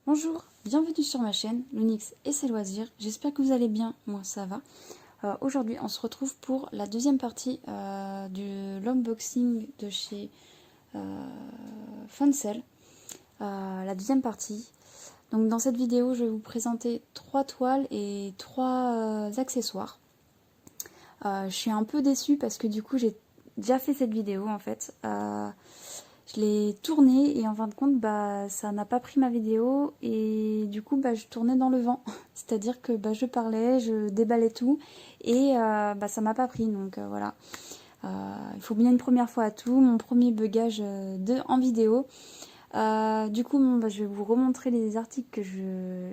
Bonjour, bienvenue sur ma chaîne, Lunix et ses loisirs. J'espère que vous allez bien, moi ça va. Aujourd'hui, on se retrouve pour la deuxième partie de l'unboxing de chez Funcel. La deuxième partie. Donc dans cette vidéo, je vais vous présenter 3 toiles et 3 accessoires. Je suis un peu déçue parce que du coup, j'ai déjà fait cette vidéo en fait. Je l'ai tournée et en fin de compte, ça n'a pas pris ma vidéo et du coup, je tournais dans le vent. C'est-à-dire que je parlais, je déballais tout et ça m'a pas pris. Donc voilà, il faut bien une première fois à tout. Mon premier bugage en vidéo. Du coup, je vais vous remontrer les articles que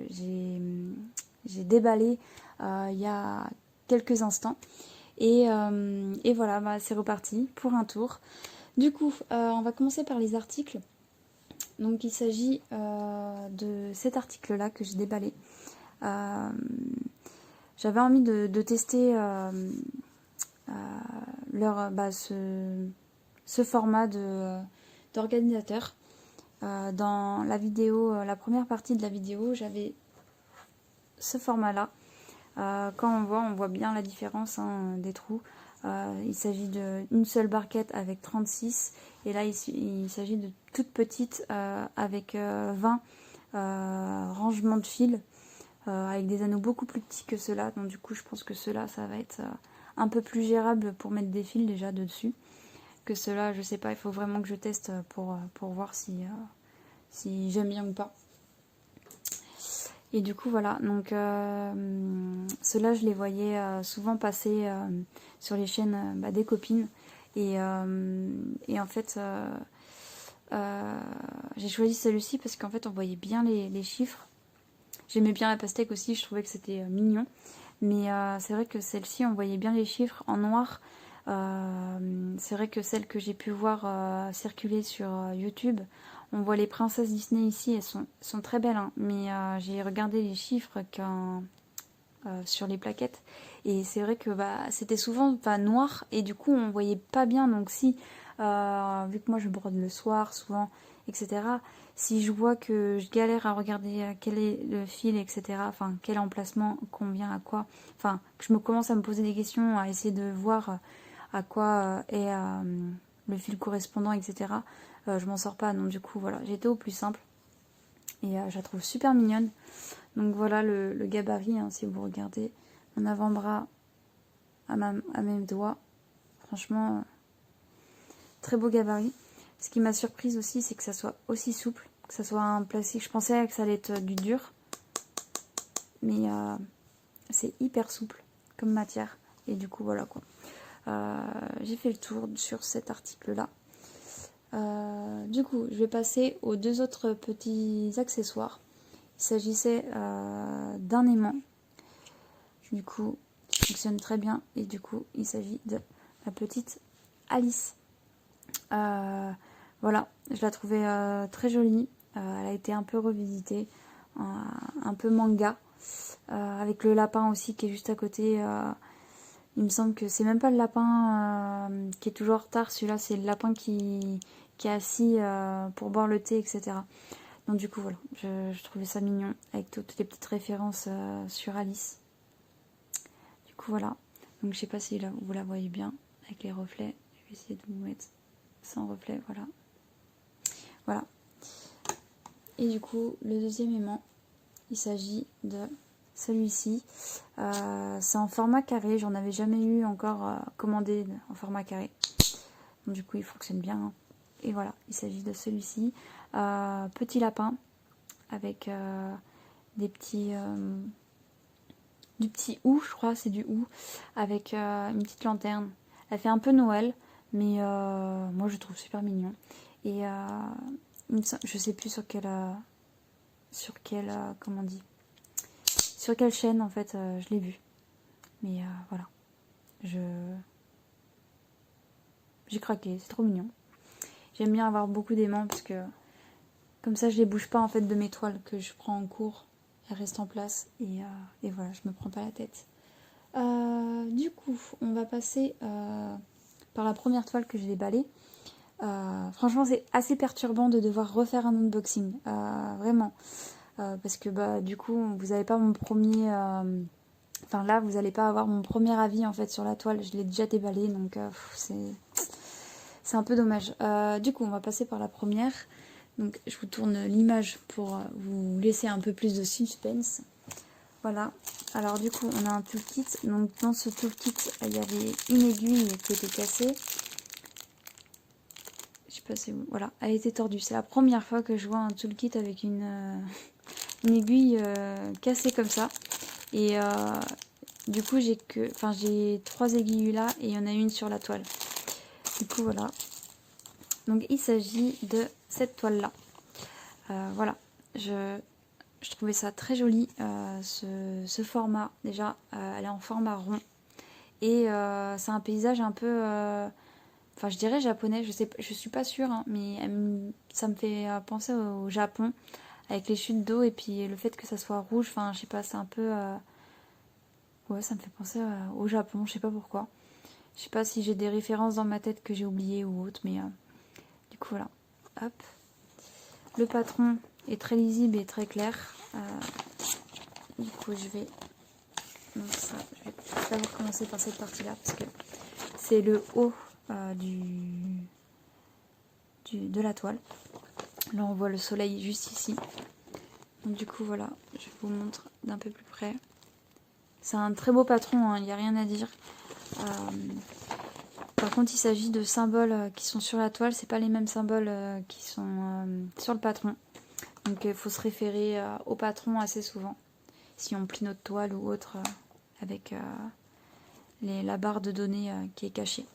j'ai déballés il y a quelques instants. Et voilà, c'est reparti pour un tour. Du coup, on va commencer par les articles. Donc il s'agit de cet article-là que j'ai déballé. J'avais envie de tester ce format d'organisateur. Dans la vidéo, la première partie de la vidéo, j'avais ce format-là. Quand on voit bien la différence des trous. Il s'agit d'une seule barquette avec 36 et là il s'agit de toutes petites avec 20 rangements de fils avec des anneaux beaucoup plus petits que ceux-là. Donc du coup je pense que ceux-là ça va être un peu plus gérable pour mettre des fils déjà dessus que ceux-là. Je sais pas, il faut vraiment que je teste pour voir si j'aime bien ou pas. Et du coup voilà, donc ceux-là je les voyais souvent passer sur les chaînes des copines. Et en fait j'ai choisi celui-ci parce qu'en fait on voyait bien les chiffres. J'aimais bien la pastèque aussi, je trouvais que c'était mignon. Mais c'est vrai que celle-ci on voyait bien les chiffres en noir. C'est vrai que celles que j'ai pu voir circuler sur YouTube, on voit les princesses Disney ici, elles sont très belles, hein, mais j'ai regardé les chiffres sur les plaquettes et c'est vrai que c'était souvent noir et du coup on voyait pas bien. Donc si, vu que moi je brode le soir souvent, etc., si je vois que je galère à regarder quel est le fil, etc., enfin quel emplacement convient à quoi, enfin que je me commence à me poser des questions, à essayer de voir à quoi est le fil correspondant, etc., je m'en sors pas. Donc du coup voilà, j'ai été au plus simple et je la trouve super mignonne. Donc voilà le gabarit, hein, si vous regardez mon avant-bras à mes doigts, franchement très beau gabarit. Ce qui m'a surprise aussi, c'est que ça soit aussi souple, que ça soit un plastique. Je pensais que ça allait être du dur, mais c'est hyper souple comme matière. Et du coup voilà quoi. J'ai fait le tour sur cet article là. Du coup je vais passer aux deux autres petits accessoires. Il s'agissait d'un aimant, du coup qui fonctionne très bien, et du coup il s'agit de la petite Alice. Voilà, je la trouvais très jolie. Elle a été un peu revisitée, un peu manga, avec le lapin aussi qui est juste à côté. Il me semble que c'est même pas le lapin qui est toujours en retard, celui-là c'est le lapin qui est assis pour boire le thé, etc. Donc du coup voilà, je trouvais ça mignon avec toutes les petites références sur Alice. Du coup voilà, donc je sais pas si là vous la voyez bien avec les reflets. Je vais essayer de vous mettre sans reflet, voilà. Voilà. Et du coup le deuxième aimant, il s'agit de celui-ci. C'est en format carré, j'en avais jamais eu encore commandé en format carré. Donc du coup il fonctionne bien, hein. Et voilà, il s'agit de celui-ci. Petit lapin avec des petits du petit hou, je crois c'est du hou, avec une petite lanterne. Elle fait un peu Noël, mais moi je trouve super mignon. Et je sais plus sur quelle comment on dit, sur quelle chaîne en fait je l'ai vu. Mais voilà, j'ai craqué, c'est trop mignon. J'aime bien avoir beaucoup d'aimants parce que comme ça je les bouge pas en fait de mes toiles que je prends en cours. Elles restent en place et voilà, je me prends pas la tête. Du coup, on va passer par la première toile que j'ai déballée. Franchement, c'est assez perturbant de devoir refaire un unboxing, vraiment. parce que bah du coup vous n'avez pas mon premier... Enfin là vous n'allez pas avoir mon premier avis en fait sur la toile, je l'ai déjà déballé donc c'est un peu dommage. Du coup on va passer par la première. Donc je vous tourne l'image pour vous laisser un peu plus de suspense. Voilà, alors du coup on a un toolkit, donc dans ce toolkit il y avait une aiguille qui était cassée. Je sais pas si vous... Voilà, elle était tordue. C'est la première fois que je vois un toolkit avec une aiguille cassée comme ça. Et du coup j'ai j'ai 3 aiguilles là et il y en a une sur la toile. Du coup voilà. Donc il s'agit de cette toile là. Voilà, je trouvais ça très joli, ce format. Déjà, elle est en format rond. Et c'est un paysage un peu... Enfin, je dirais japonais, je suis pas sûre, hein, mais ça me fait penser au Japon, avec les chutes d'eau et puis le fait que ça soit rouge. Enfin, je sais pas, c'est un peu... Ouais, ça me fait penser au Japon, je sais pas pourquoi. Je sais pas si j'ai des références dans ma tête que j'ai oubliées ou autre, mais du coup, voilà. Hop. Le patron est très lisible et très clair. Du coup, je vais d'abord commencer par cette partie-là parce que c'est le haut de la toile. Là, on voit le soleil juste ici. Donc du coup, voilà, je vous montre d'un peu plus près. C'est un très beau patron, il n'y a rien à dire. Par contre, il s'agit de symboles qui sont sur la toile. C'est pas les mêmes symboles qui sont sur le patron. Donc il faut se référer au patron assez souvent. Si on plie notre toile ou autre avec la barre de données qui est cachée.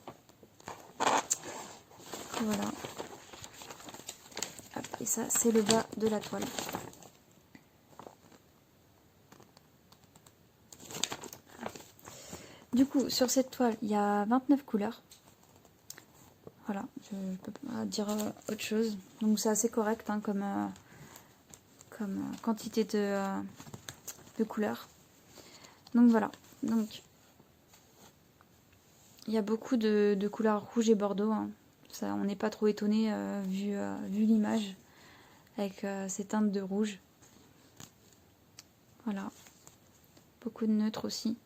Voilà. Hop, et ça, c'est le bas de la toile. Du coup, sur cette toile, il y a 29 couleurs. Voilà, je ne peux pas dire autre chose. Donc c'est assez correct hein, comme quantité de couleurs. Donc voilà. Donc il y a beaucoup de couleurs rouge et bordeaux. Hein. Ça, on n'est pas trop étonné vu l'image avec ces teintes de rouge. Voilà. Beaucoup de neutres aussi.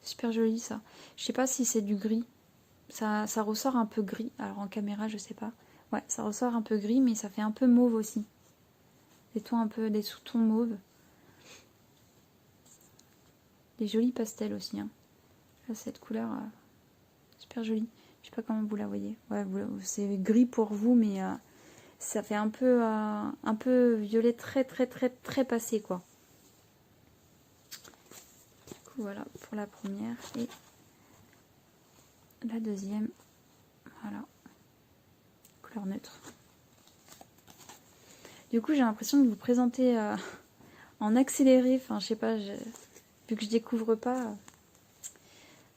Super joli ça. Je sais pas si c'est du gris. Ça ressort un peu gris. Alors en caméra, je sais pas. Ouais, ça ressort un peu gris, mais ça fait un peu mauve aussi. Des sous-tons mauves. Des jolis pastels aussi. Hein. Là, cette couleur, super jolie. Je sais pas comment vous la voyez. Ouais, c'est gris pour vous, mais ça fait un peu violet très très très très passé quoi. Du coup, voilà pour la première et la deuxième. Voilà, couleur neutre. Du coup, j'ai l'impression de vous présenter en accéléré. Enfin, je sais pas, vu que je découvre pas.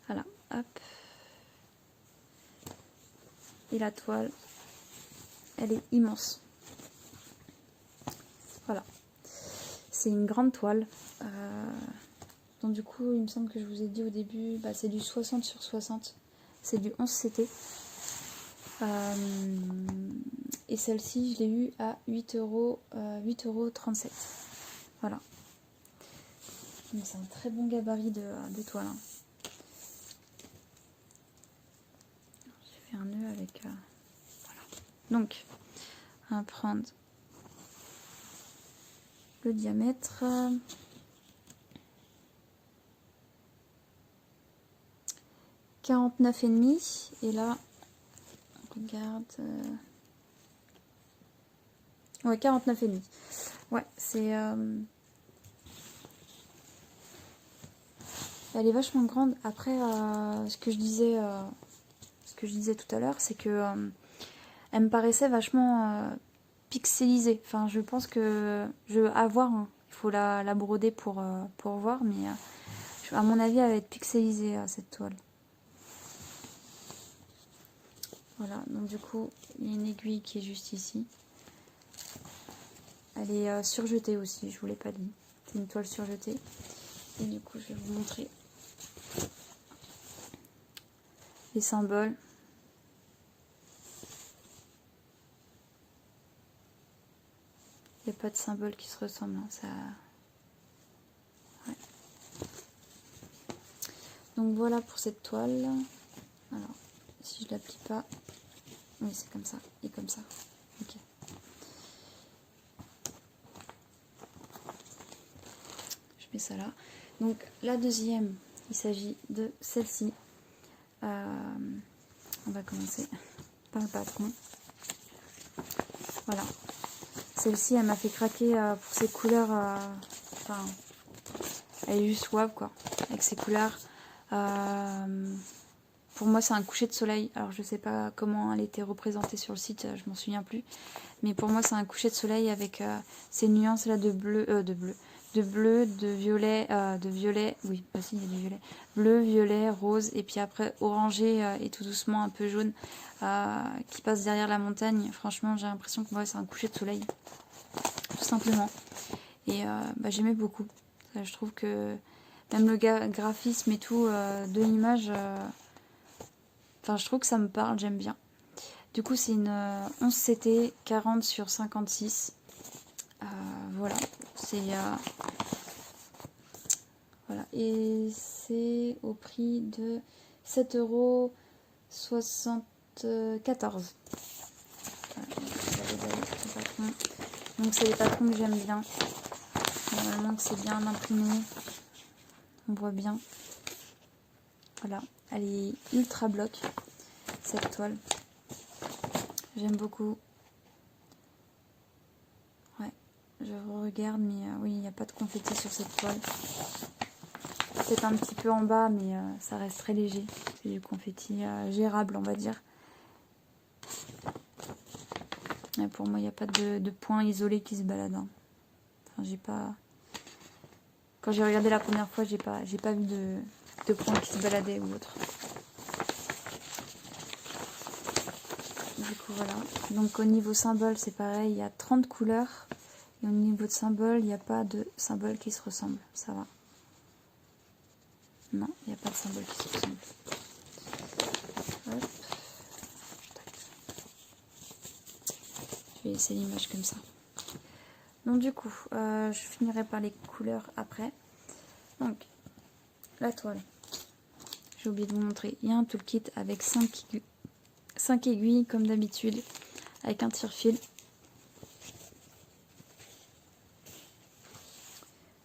Voilà, hop. Et la toile, elle est immense. Voilà. C'est une grande toile. Donc du coup, il me semble que je vous ai dit au début, bah, c'est du 60 sur 60. C'est du 11 CT. Et celle-ci, je l'ai eue à 8,37 €. Voilà. Donc c'est un très bon gabarit de toile. Hein. J'ai fait un nœud avec... voilà. Donc, on va prendre le diamètre. 49,5 et là on regarde ouais 49,5. Ouais, c'est elle est vachement grande. Après ce que je disais tout à l'heure, c'est que elle me paraissait vachement pixelisée. Enfin, je pense que à voir, hein. Il faut la broder pour voir, mais à mon avis, elle va être pixelisée cette toile. Voilà, donc du coup, il y a une aiguille qui est juste ici. Elle est surjetée aussi, je vous l'ai pas dit. C'est une toile surjetée. Et du coup, je vais vous montrer les symboles. Il n'y a pas de symbole qui se ressemble. Hein, ça... ouais. Donc voilà pour cette toile. Alors, si je l'applique pas... Oui, c'est comme ça. Et comme ça. Ok. Je mets ça là. Donc la deuxième, il s'agit de celle-ci. On va commencer par le patron. Voilà. Celle-ci, elle m'a fait craquer pour ses couleurs. Enfin, elle est juste waouh quoi. Avec ses couleurs. Pour moi, c'est un coucher de soleil. Alors, je sais pas comment elle était représentée sur le site, je m'en souviens plus. Mais pour moi, c'est un coucher de soleil avec ces nuances là de bleu, de violet, oui, aussi il y a du violet, bleu, violet, rose, et puis après orangé et tout doucement un peu jaune qui passe derrière la montagne. Franchement, j'ai l'impression que moi, c'est un coucher de soleil, tout simplement. Et j'aimais beaucoup. Je trouve que même le graphisme et tout de l'image, enfin, je trouve que ça me parle, j'aime bien. Du coup, c'est une 11 CT 40 sur 56. Voilà, c'est voilà, et c'est au prix de 7,74 €. Voilà, donc c'est les patrons que j'aime bien. Normalement que c'est bien imprimé. On voit bien. Voilà, elle est ultra bloc, cette toile. J'aime beaucoup. Ouais, je regarde, mais oui, il n'y a pas de confetti sur cette toile. Peut-être un petit peu en bas, mais ça reste très léger. C'est du confetti gérable, on va dire. Et pour moi, il n'y a pas de points isolés qui se baladent. Hein. Enfin, j'ai pas... Quand j'ai regardé la première fois, j'ai pas vu de points qui se baladaient ou autre. Du coup, voilà. Donc, au niveau symbole, c'est pareil. Il y a 30 couleurs. Et au niveau de symbole, il n'y a pas de symbole qui se ressemble. Ça va. Non, il n'y a pas de symbole qui se ressemble. Hop. Je vais laisser l'image comme ça. Donc du coup, je finirai par les couleurs après. Donc, la toile. J'ai oublié de vous montrer. Il y a un toolkit avec 5 aiguilles comme d'habitude, avec un tire-fil.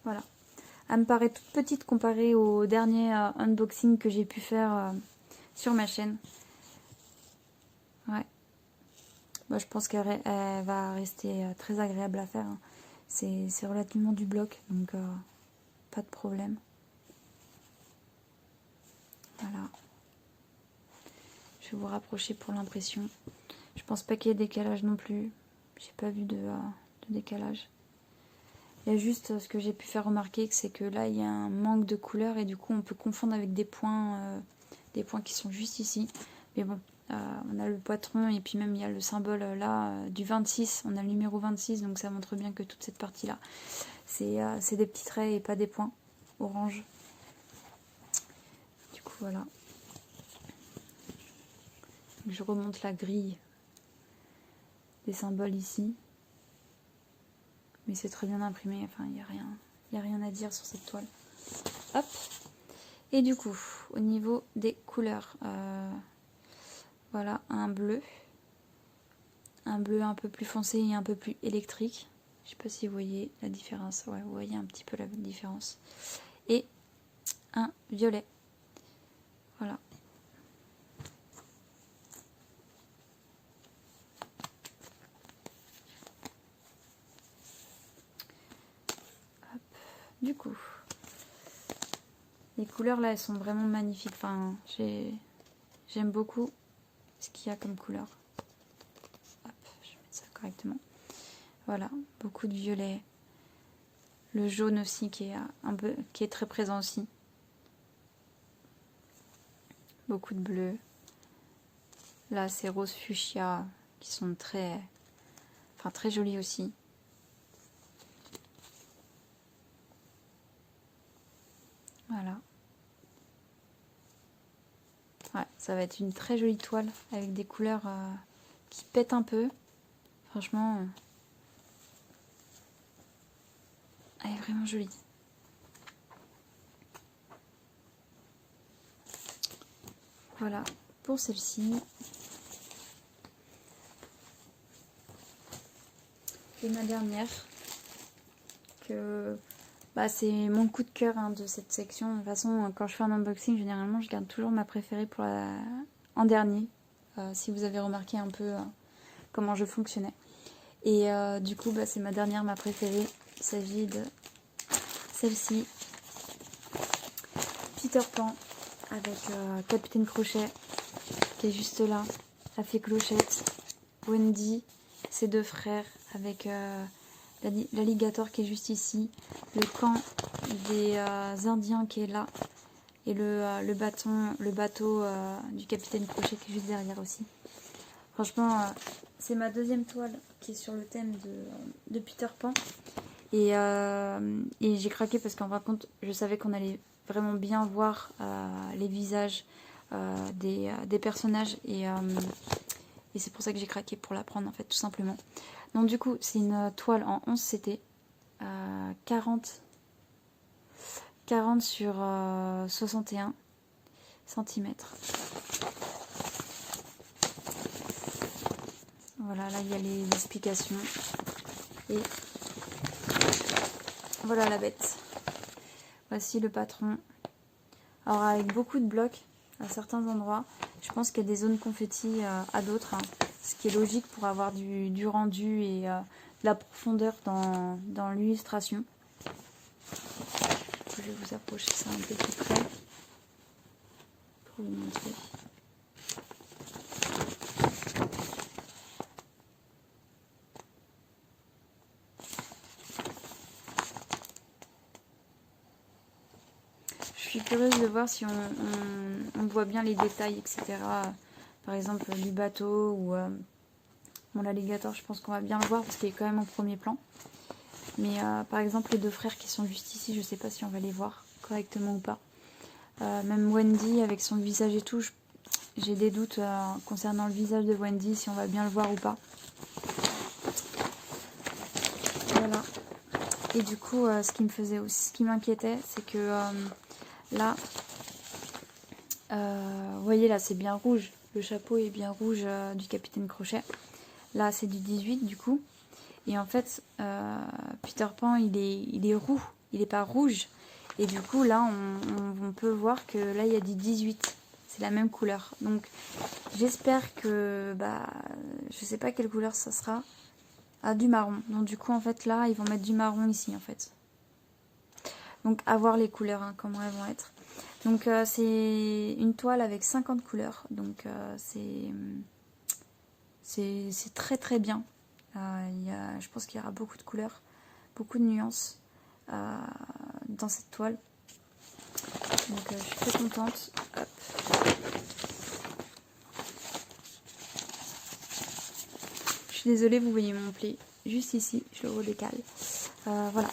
Voilà. Elle me paraît toute petite comparée au dernier unboxing que j'ai pu faire sur ma chaîne. Ouais. Bah, je pense qu'elle va rester très agréable à faire. Hein. C'est relativement du bloc, donc pas de problème. Voilà. Je vais vous rapprocher pour l'impression. Je pense pas qu'il y ait décalage non plus. J'ai pas vu de décalage. Il y a juste ce que j'ai pu faire remarquer, c'est que là il y a un manque de couleur et du coup on peut confondre avec des points qui sont juste ici. Mais bon, on a le patron et puis même il y a le symbole là du 26. On a le numéro 26, donc ça montre bien que toute cette partie là, c'est des petits traits et pas des points orange. Du coup voilà. Je remonte la grille des symboles ici. Mais c'est très bien imprimé, enfin il n'y a rien à dire sur cette toile. Hop. Et du coup, au niveau des couleurs, voilà un bleu un peu plus foncé et un peu plus électrique. Je sais pas si vous voyez la différence, ouais, vous voyez un petit peu la différence. Et un violet, voilà. Hop. Du coup, les couleurs là, elles sont vraiment magnifiques. Enfin, j'aime beaucoup ce qu'il y a comme couleur. Hop, je vais mettre ça correctement. Voilà, beaucoup de violet. Le jaune aussi qui est très présent aussi. Beaucoup de bleu. Là, c'est rose fuchsia qui sont très jolis aussi. Voilà. Ouais, ça va être une très jolie toile avec des couleurs qui pètent un peu. Franchement, Elle est vraiment jolie. Voilà pour celle-ci. Et ma dernière, que c'est mon coup de cœur de cette section. De toute façon, quand je fais un unboxing, généralement, je garde toujours ma préférée pour en dernier. Si vous avez remarqué un peu comment je fonctionnais. Et du coup, c'est ma dernière, ma préférée. Il s'agit de celle-ci. Peter Pan avec Capitaine Crochet qui est juste là. La fée Clochette. Wendy, ses deux frères avec l'alligator qui est juste ici. Le camp des Indiens qui est là. Et le bateau du Capitaine Crochet qui est juste derrière aussi. Franchement, c'est ma deuxième toile qui est sur le thème de Peter Pan. Et j'ai craqué parce qu'en fin de compte, je savais qu'on allait vraiment bien voir les visages des personnages. Et c'est pour ça que j'ai craqué pour la prendre, en fait, tout simplement. Donc du coup, c'est une toile en 11 CT. 40 sur 61 cm. Voilà, là il y a les explications. Et voilà la bête. Voici le patron. Alors avec beaucoup de blocs à certains endroits. Je pense qu'il y a des zones confetti à d'autres. Ce qui est logique pour avoir du rendu et de la profondeur dans l'illustration. Je vais vous approcher ça un peu plus près pour vous montrer. Je suis curieuse de voir si on voit bien les détails, etc. Par exemple du bateau ou l'alligator, je pense qu'on va bien le voir parce qu'il est quand même en premier plan. Mais par exemple les deux frères qui sont juste ici, je ne sais pas si on va les voir correctement ou pas. Même Wendy avec son visage et tout, j'ai des doutes concernant le visage de Wendy, si on va bien le voir ou pas. Voilà. Et du coup, ce qui m'inquiétait, c'est que là, vous voyez là, c'est bien rouge. Le chapeau est bien rouge du Capitaine Crochet. Là, c'est du 18 du coup. Et en fait, Peter Pan, il est roux. Il n'est pas rouge. Et du coup, là, on peut voir que là, il y a du 18. C'est la même couleur. Donc, j'espère que, je sais pas quelle couleur ça sera. Ah, du marron. Donc, du coup, en fait, là, ils vont mettre du marron ici, en fait. Donc, à voir les couleurs, comment elles vont être. Donc, c'est une toile avec 50 couleurs. Donc, c'est très, très bien. Je pense qu'il y aura beaucoup de couleurs, beaucoup de nuances dans cette toile. Donc je suis très contente. Hop. Je suis désolée, vous voyez mon pli juste ici, je le redécale. Voilà.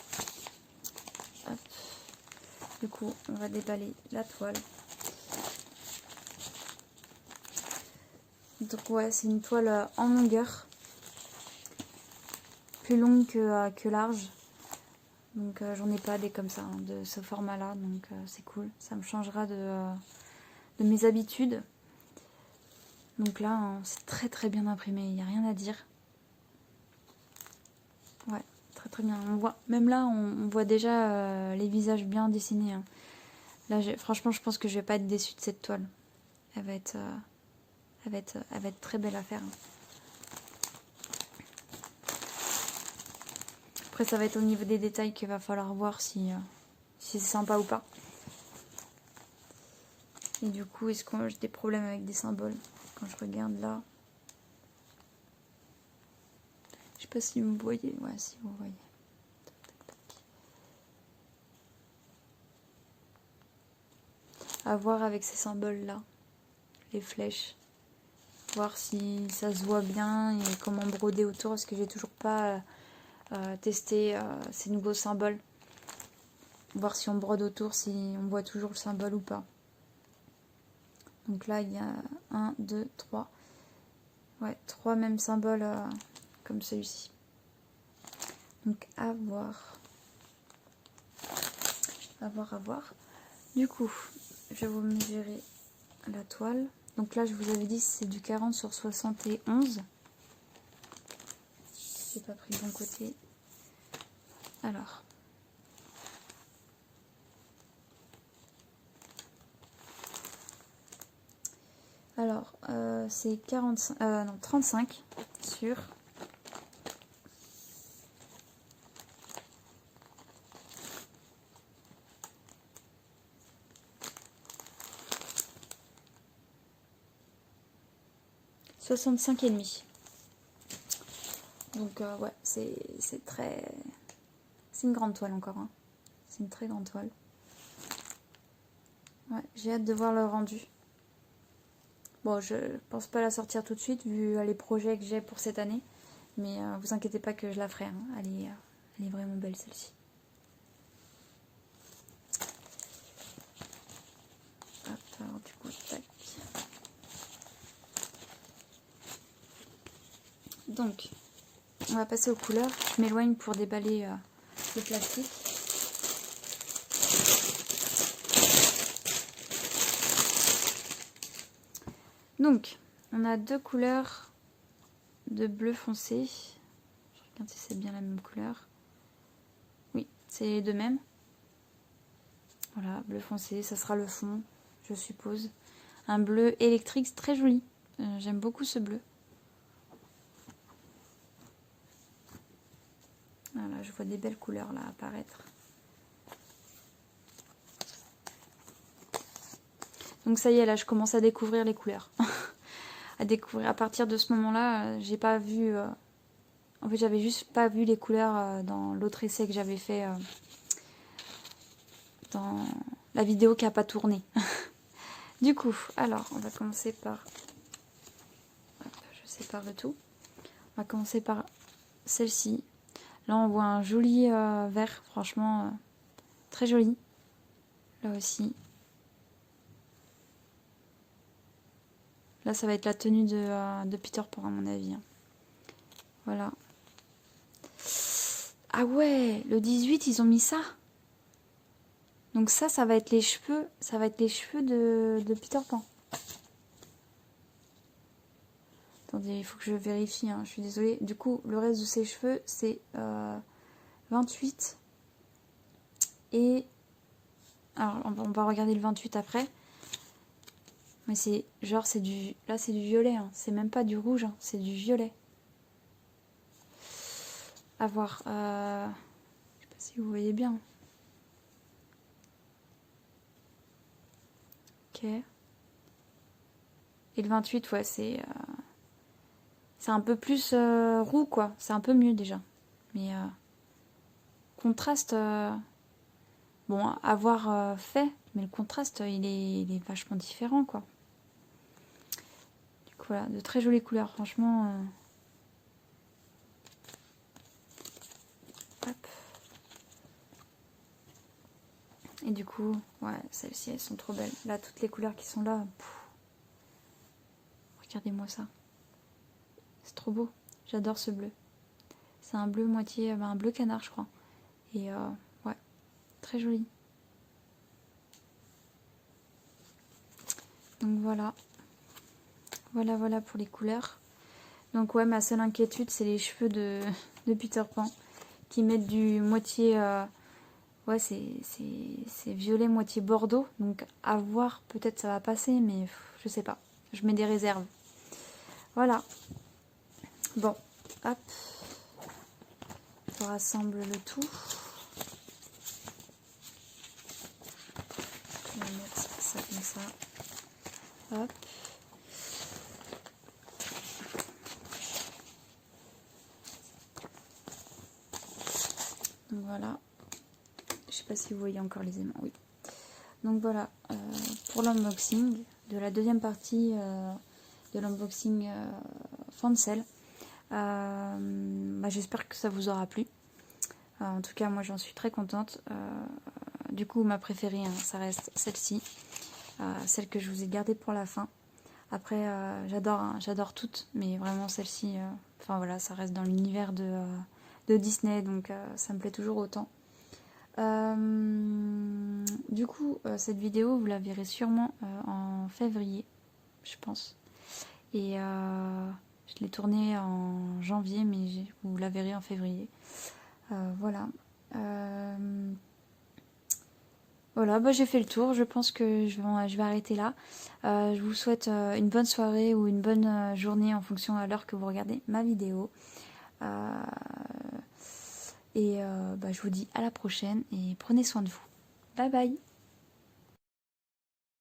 Hop. Du coup, on va déballer la toile. Donc ouais, c'est une toile en longueur. Plus longue que large. Donc j'en ai pas des comme ça, de ce format-là. Donc c'est cool. Ça me changera de mes habitudes. Donc là, c'est très très bien imprimé. Il n'y a rien à dire. Ouais, très très bien. On voit, même là, on voit déjà les visages bien dessinés. Là, franchement, je pense que je vais pas être déçue de cette toile. Elle va être très belle à faire. Après, ça va être au niveau des détails qu'il va falloir voir si c'est sympa ou pas. Et du coup, est-ce que j'ai des problèmes avec des symboles quand je regarde là? Je sais pas si vous voyez. Ouais, si vous voyez. À voir avec ces symboles là, les flèches. Voir si ça se voit bien et comment broder autour, parce que j'ai toujours pas testé ces nouveaux symboles. Voir si on brode autour, si on voit toujours le symbole ou pas. Donc là, il y a 1, 2, 3. Ouais, 3 mêmes symboles comme celui-ci. Donc à voir. À voir, à voir. Du coup, je vais vous mesurer la toile. Donc là, je vous avais dit c'est du 40 sur 71. J'ai pas pris le bon côté. Alors. C'est 45, non, 35 sur 65,5. Donc ouais, c'est très... C'est une grande toile encore. Hein. C'est une très grande toile. Ouais, j'ai hâte de voir le rendu. Bon, je pense pas la sortir tout de suite vu les projets que j'ai pour cette année. Mais vous inquiétez pas que je la ferai. Hein. Elle est vraiment belle celle-ci. Hop, alors du coup, tac. Donc, on va passer aux couleurs. Je m'éloigne pour déballer le plastique. Donc, on a deux couleurs de bleu foncé. Je regarde si c'est bien la même couleur. Oui, c'est les deux mêmes. Voilà, bleu foncé, ça sera le fond, je suppose. Un bleu électrique très joli. J'aime beaucoup ce bleu. Voilà, je vois des belles couleurs là apparaître. Donc ça y est, là je commence à découvrir les couleurs. À découvrir. À partir de ce moment-là, j'ai pas vu... En fait, j'avais juste pas vu les couleurs dans l'autre essai que j'avais fait dans la vidéo qui a pas tourné. Du coup, alors, on va commencer par... Hop, je sépare le tout. On va commencer par celle-ci. Là, on voit un joli vert, franchement, très joli. Là aussi. Là, ça va être la tenue de Peter Pan, à mon avis. Hein. Voilà. Ah ouais, le 18, ils ont mis ça. Donc ça va être les cheveux, de Peter Pan. Attendez, il faut que je vérifie, hein, je suis désolée. Du coup, le reste de ses cheveux, c'est 28. Et... Alors, on va regarder le 28 après. Mais c'est genre, c'est du... Là, c'est du violet. Hein. C'est même pas du rouge, hein. C'est du violet. À voir. Je sais pas si vous voyez bien. Ok. Et le 28, ouais, c'est un peu plus roux, quoi. C'est un peu mieux, déjà. Mais contraste... Bon, à voir fait, mais le contraste, il est vachement différent, quoi. Du coup, voilà, de très jolies couleurs, franchement. Hop. Et du coup, ouais, celles-ci, elles sont trop belles. Là, toutes les couleurs qui sont là, regardez-moi ça. C'est trop beau. J'adore ce bleu. C'est un bleu moitié, un bleu canard, je crois. Et ouais, très joli. Donc voilà. Voilà pour les couleurs. Donc ouais, ma seule inquiétude, c'est les cheveux de Peter Pan. Qui mettent du moitié... ouais, c'est violet, moitié bordeaux. Donc à voir, peut-être ça va passer, mais je sais pas. Je mets des réserves. Voilà. Bon, hop. Je rassemble le tout. Je vais mettre ça comme ça. Hop. Donc voilà. Je sais pas si vous voyez encore les aimants. Oui. Donc voilà. Pour l'unboxing de la deuxième partie de l'unboxing Fancel. J'espère que ça vous aura plu. En tout cas, moi j'en suis très contente. Du coup, ma préférée, hein, ça reste celle-ci. Celle que je vous ai gardée pour la fin. Après, j'adore toutes, mais vraiment celle-ci, enfin voilà, ça reste dans l'univers de Disney, donc ça me plaît toujours autant. Du coup, cette vidéo, vous la verrez sûrement en février, je pense. Et je l'ai tournée en janvier, mais vous la verrez en février. Voilà. Voilà, bah, j'ai fait le tour. Je pense que je vais arrêter là. Je vous souhaite une bonne soirée ou une bonne journée en fonction à l'heure que vous regardez ma vidéo. Et bah, je vous dis à la prochaine et prenez soin de vous. Bye bye.